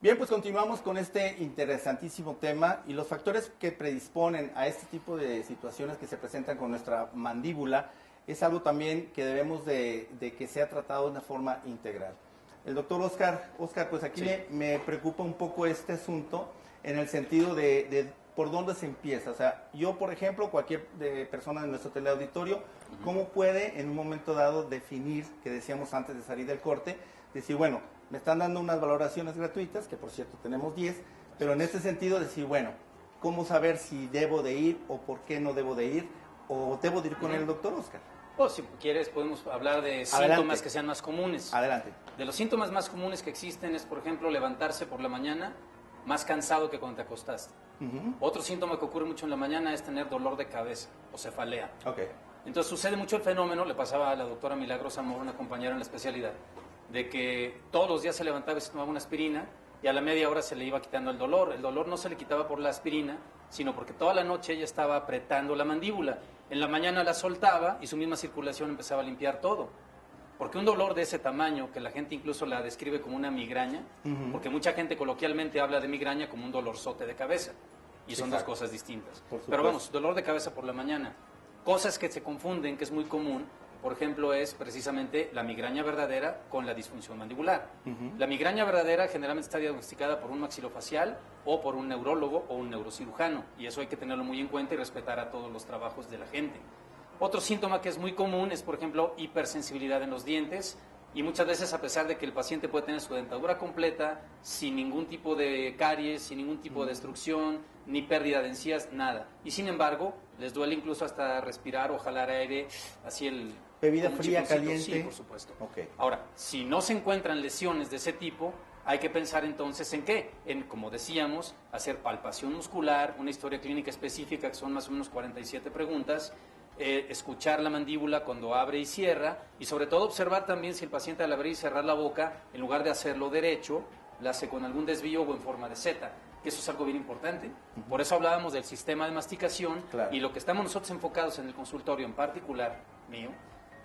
Bien, pues continuamos con este interesantísimo tema y los factores que predisponen a este tipo de situaciones que se presentan con nuestra mandíbula es algo también que debemos de que sea tratado de una forma integral. El doctor Oscar, pues aquí Sí. me preocupa un poco este asunto en el sentido de por dónde se empieza. O sea, yo, por ejemplo, cualquier persona de nuestro teleauditorio, ¿cómo puede en un momento dado definir, que decíamos antes de salir del corte, decir, bueno, me están dando unas valoraciones gratuitas, que por cierto tenemos 10, pero en este sentido decir, bueno, ¿cómo saber si debo de ir o por qué no debo de ir o debo de ir con el doctor Oscar? O si quieres podemos hablar de síntomas que sean más comunes. Adelante. De los síntomas más comunes que existen es, por ejemplo, levantarse por la mañana más cansado que cuando te acostaste. Otro síntoma que ocurre mucho en la mañana es tener dolor de cabeza o cefalea. Okay. Entonces sucede mucho el fenómeno, le pasaba a la doctora Milagros Amor, una compañera en la especialidad, de que todos los días se levantaba y se tomaba una aspirina y a la media hora se le iba quitando el dolor. El dolor no se le quitaba por la aspirina, sino porque toda la noche ella estaba apretando la mandíbula. En la mañana la soltaba y su misma circulación empezaba a limpiar todo. Porque un dolor de ese tamaño, que la gente incluso la describe como una migraña, porque mucha gente coloquialmente habla de migraña como un dolorzote de cabeza, y son dos cosas distintas. Pero vamos, dolor de cabeza por la mañana. Cosas que se confunden, que es muy común, por ejemplo, es precisamente la migraña verdadera con la disfunción mandibular. La migraña verdadera generalmente está diagnosticada por un maxilofacial o por un neurólogo o un neurocirujano, y eso hay que tenerlo muy en cuenta y respetar a todos los trabajos de la gente. Otro síntoma que es muy común es, por ejemplo, hipersensibilidad en los dientes, y muchas veces, a pesar de que el paciente puede tener su dentadura completa, sin ningún tipo de caries, sin ningún tipo de destrucción, ni pérdida de encías, nada. Y sin embargo, les duele incluso hasta respirar o jalar aire, así el... ¿Bebida fría, caliente? Sí, por supuesto. Okay. Ahora, si no se encuentran lesiones de ese tipo, hay que pensar entonces en qué. En, como decíamos, hacer palpación muscular, una historia clínica específica, que son más o menos 47 preguntas, escuchar la mandíbula cuando abre y cierra, y sobre todo observar también si el paciente al abrir y cerrar la boca, en lugar de hacerlo derecho, la hace con algún desvío o en forma de Z, que eso es algo bien importante. Por eso hablábamos del sistema de masticación, y lo que estamos nosotros enfocados en el consultorio en particular mío,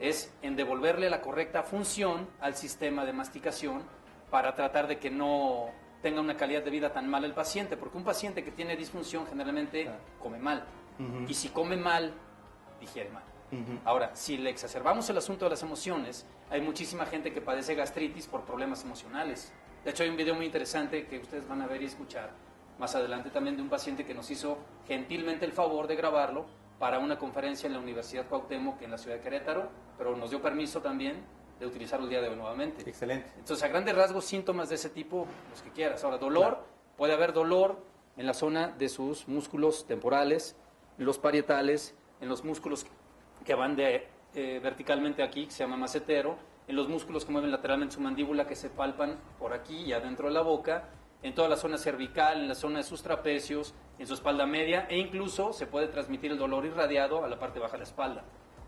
es en devolverle la correcta función al sistema de masticación para tratar de que no tenga una calidad de vida tan mala el paciente, porque un paciente que tiene disfunción generalmente come mal, y si come mal, digiere mal. Ahora, si le exacerbamos el asunto de las emociones, hay muchísima gente que padece gastritis por problemas emocionales. De hecho, hay un video muy interesante que ustedes van a ver y escuchar más adelante también de un paciente que nos hizo gentilmente el favor de grabarlo para una conferencia en la Universidad Cuauhtémoc en la ciudad de Querétaro, pero nos dio permiso también de utilizarlo el día de hoy nuevamente. Excelente. Entonces, a grandes rasgos, síntomas de ese tipo, los que quieras. Ahora, dolor, puede haber dolor en la zona de sus músculos temporales, los parietales, en los músculos que van verticalmente aquí, que se llama macetero, en los músculos que mueven lateralmente su mandíbula, que se palpan por aquí y adentro de la boca, en toda la zona cervical, en la zona de sus trapecios, en su espalda media, e incluso se puede transmitir el dolor irradiado a la parte baja de la espalda.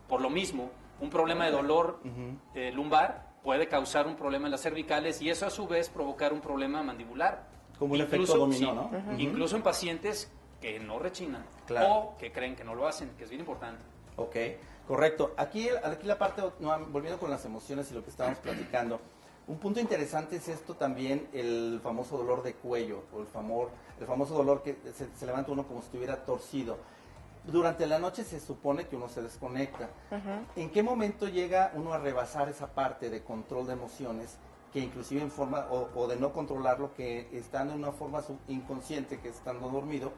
Por lo mismo, un problema de dolor lumbar puede causar un problema en las cervicales y eso a su vez provocar un problema mandibular. Como un efecto dominó, ¿no? Incluso en pacientes que no rechinan o que creen que no lo hacen, que es bien importante. Ok, correcto. Aquí la parte, volviendo con las emociones y lo que estábamos platicando, un punto interesante es esto también, el famoso dolor de cuello, o el famoso dolor que se levanta uno como si estuviera torcido. Durante la noche se supone que uno se desconecta. ¿En qué momento llega uno a rebasar esa parte de control de emociones, que inclusive en forma, o de no controlarlo, que estando en una forma inconsciente, que estando dormido,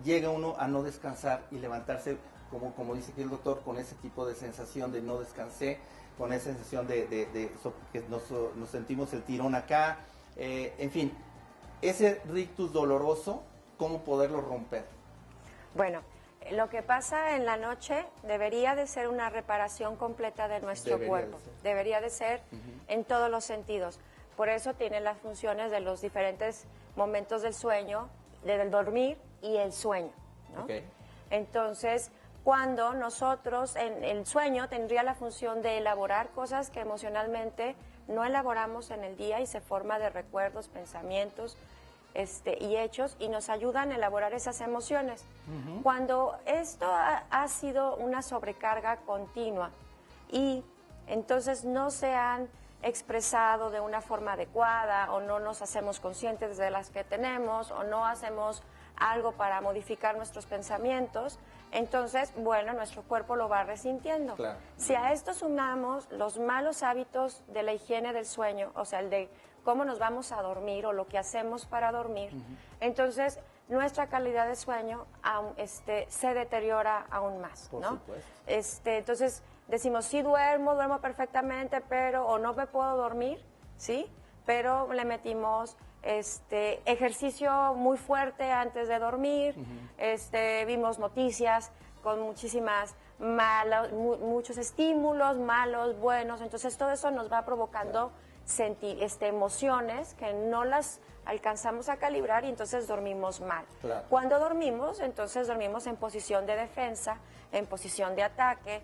llega uno a no descansar y levantarse, como dice aquí el doctor, con ese tipo de sensación de no descansé, con esa sensación que nos sentimos el tirón acá, en fin, ese rictus doloroso, ¿cómo poderlo romper? Bueno, lo que pasa en la noche debería de ser una reparación completa de nuestro cuerpo. Debería de ser en todos los sentidos. Por eso tiene las funciones de los diferentes momentos del sueño, del dormir y el sueño, ¿no? Entonces, cuando nosotros, en el sueño tendría la función de elaborar cosas que emocionalmente no elaboramos en el día y se forma de recuerdos, pensamientos, y hechos, y nos ayudan a elaborar esas emociones. Cuando esto ha sido una sobrecarga continua y entonces no se han expresado de una forma adecuada, o no nos hacemos conscientes de las que tenemos, o no hacemos algo para modificar nuestros pensamientos, entonces, bueno, nuestro cuerpo lo va resintiendo. Claro. Si a esto sumamos los malos hábitos de la higiene del sueño, o sea, el de cómo nos vamos a dormir o lo que hacemos para dormir, entonces nuestra calidad de sueño se deteriora aún más, Por ¿no? supuesto. Entonces decimos, sí duermo perfectamente, pero o no me puedo dormir, ¿sí? Pero le metimos ejercicio muy fuerte antes de dormir, vimos noticias con muchísimas muchos estímulos, malos, buenos, entonces todo eso nos va provocando emociones que no las alcanzamos a calibrar y entonces dormimos mal. Claro. Cuando dormimos, entonces dormimos en posición de defensa, en posición de ataque,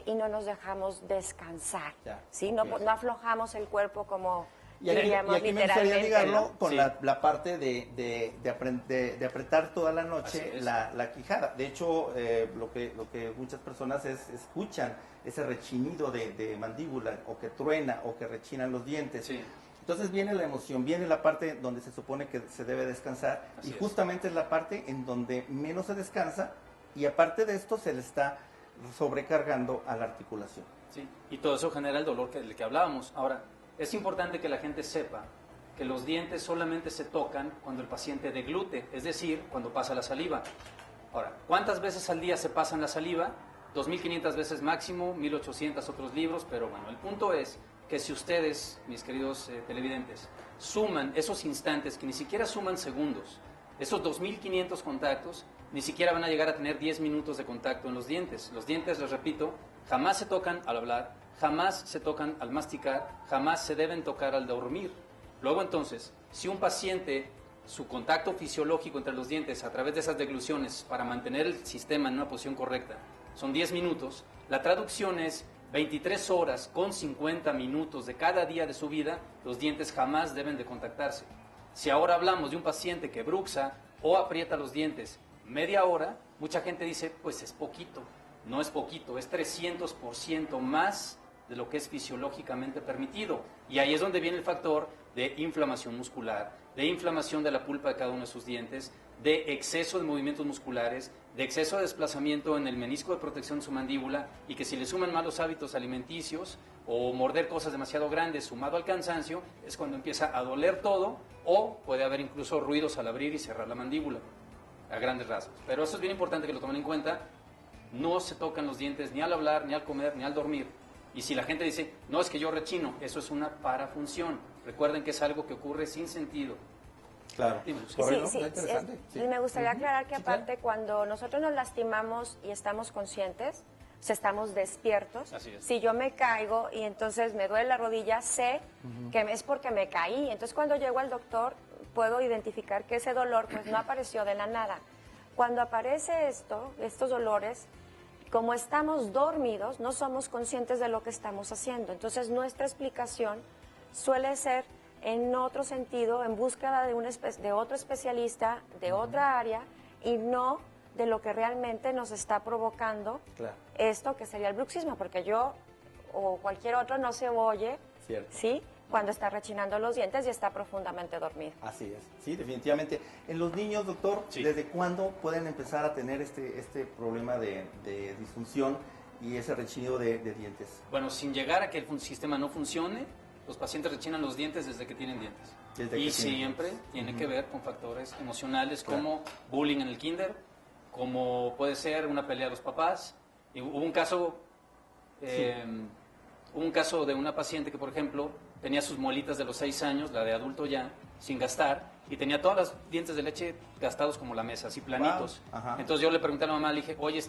y no nos dejamos descansar, Ya, ¿sí? ok. No aflojamos el cuerpo como Y aquí diríamos me gustaría literalmente, ligarlo ¿no? con Sí. la parte de apretar toda la noche Así es. la quijada. De hecho, lo que muchas personas escuchan ese rechinido de mandíbula, o que truena, o que rechinan los dientes. Sí. Entonces viene la emoción, viene la parte donde se supone que se debe descansar, Así y es. justamente es la parte en donde menos se descansa, y aparte de esto se le está sobrecargando a la articulación. Sí, y todo eso genera el dolor del que hablábamos. Ahora, es importante que la gente sepa que los dientes solamente se tocan cuando el paciente deglute, es decir, cuando pasa la saliva. Ahora, ¿cuántas veces al día se pasan la saliva? 2.500 veces máximo, 1.800 otros libros, pero bueno, el punto es que si ustedes, mis queridos televidentes, suman esos instantes, que ni siquiera suman segundos, esos 2.500 contactos, ni siquiera van a llegar a tener 10 minutos de contacto en los dientes. Los dientes, les repito, jamás se tocan al hablar, jamás se tocan al masticar, jamás se deben tocar al dormir. Luego entonces, si un paciente, su contacto fisiológico entre los dientes a través de esas degluciones para mantener el sistema en una posición correcta son 10 minutos, la traducción es 23 horas con 50 minutos de cada día de su vida, los dientes jamás deben de contactarse. Si ahora hablamos de un paciente que bruxa o aprieta los dientes media hora, mucha gente dice, pues es poquito. No es poquito, es 300% más de lo que es fisiológicamente permitido. Y ahí es donde viene el factor de inflamación muscular, de inflamación de la pulpa de cada uno de sus dientes, de exceso de movimientos musculares, de exceso de desplazamiento en el menisco de protección de su mandíbula, y que si le suman malos hábitos alimenticios o morder cosas demasiado grandes sumado al cansancio, es cuando empieza a doler todo, o puede haber incluso ruidos al abrir y cerrar la mandíbula, a grandes rasgos. Pero eso es bien importante que lo tomen en cuenta. No se tocan los dientes ni al hablar, ni al comer, ni al dormir. Y si la gente dice, no, es que yo rechino, eso es una parafunción. Recuerden que es algo que ocurre sin sentido. Claro. Dime, Sí, Correcto, sí, interesante. y me gustaría aclarar que Sí, claro. aparte cuando nosotros nos lastimamos y estamos conscientes, o sea, estamos despiertos, Así es. si yo me caigo y entonces me duele la rodilla, sé que es porque me caí. Entonces cuando llego al doctor puedo identificar que ese dolor pues no apareció de la nada. Cuando aparece estos dolores, como estamos dormidos, no somos conscientes de lo que estamos haciendo. Entonces nuestra explicación suele ser en otro sentido, en búsqueda de otro especialista, de otra área, y no de lo que realmente nos está provocando Claro. esto que sería el bruxismo, porque yo o cualquier otro no se oye, Cierto. ¿sí? Cuando está rechinando los dientes y está profundamente dormido. Así es, sí, definitivamente. En los niños, doctor, Sí. ¿desde cuándo pueden empezar a tener este problema de disfunción y ese rechinido de dientes? Bueno, sin llegar a que el sistema no funcione, los pacientes rechinan los dientes desde que tienen dientes. Desde que Y tienen siempre dientes. tiene Ujú. que ver con factores emocionales Claro. como bullying en el kinder, como puede ser una pelea de los papás. Y hubo un caso, de una paciente que, por ejemplo, tenía sus muelitas de los 6 años, la de adulto ya, sin gastar, y tenía todos los dientes de leche gastados como la mesa, así planitos. Wow. Ajá. Entonces yo le pregunté a la mamá, le dije, oye,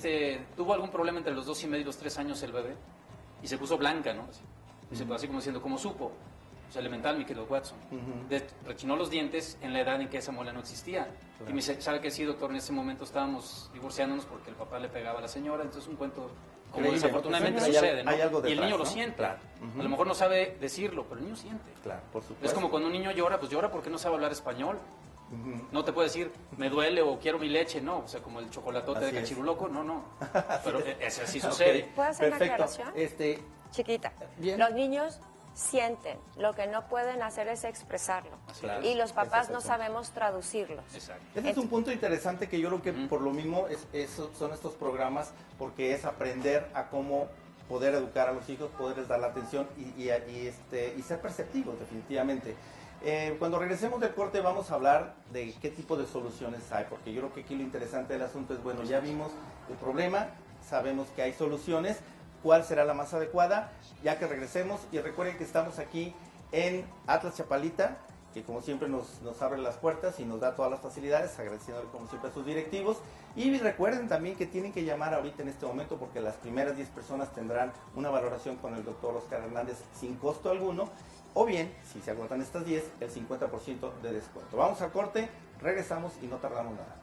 ¿tuvo algún problema entre los 2 y medio y los 3 años el bebé? Y se puso blanca, ¿no? Así como diciendo, ¿cómo supo? Pues elemental, mi querido Watson. Ujú. Rechinó los dientes en la edad en que esa muela no existía. Claro. Y me dice, ¿sabe qué? Sí, doctor, en ese momento estábamos divorciándonos porque el papá le pegaba a la señora. Entonces un cuento como Creíble, desafortunadamente porque siempre sucede, ¿no? hay algo Y el detrás, niño lo ¿no? siente. Claro. Ujú. A lo mejor no sabe decirlo, pero el niño siente. Claro, por supuesto. Es como cuando un niño llora, pues llora porque no sabe hablar español. Ujú. No te puede decir, me duele o quiero mi leche, no. O sea, como el chocolatote Así de es. cachiruloco, no. Pero así Ok, sucede. ¿Puedo hacer una perfecto. aclaración? Chiquita. Bien. Los niños sienten, lo que no pueden hacer es expresarlo. Claro. Y los papás no Exacto. sabemos traducirlos. Exacto. Ese es un punto interesante que yo creo que por lo mismo son estos programas, porque es aprender a cómo poder educar a los hijos, poderles dar la atención y ser perceptivos, definitivamente. Cuando regresemos del corte vamos a hablar de qué tipo de soluciones hay, porque yo creo que aquí lo interesante del asunto es, bueno, ya vimos el problema, sabemos que hay soluciones, cuál será la más adecuada, ya que regresemos. Y recuerden que estamos aquí en Atlas Chapalita, que como siempre nos abre las puertas y nos da todas las facilidades, agradeciendo como siempre a sus directivos. Y recuerden también que tienen que llamar ahorita en este momento, porque las primeras 10 personas tendrán una valoración con el doctor Oscar Hernández sin costo alguno, o bien, si se agotan estas 10, el 50% de descuento. Vamos al corte, regresamos y no tardamos nada.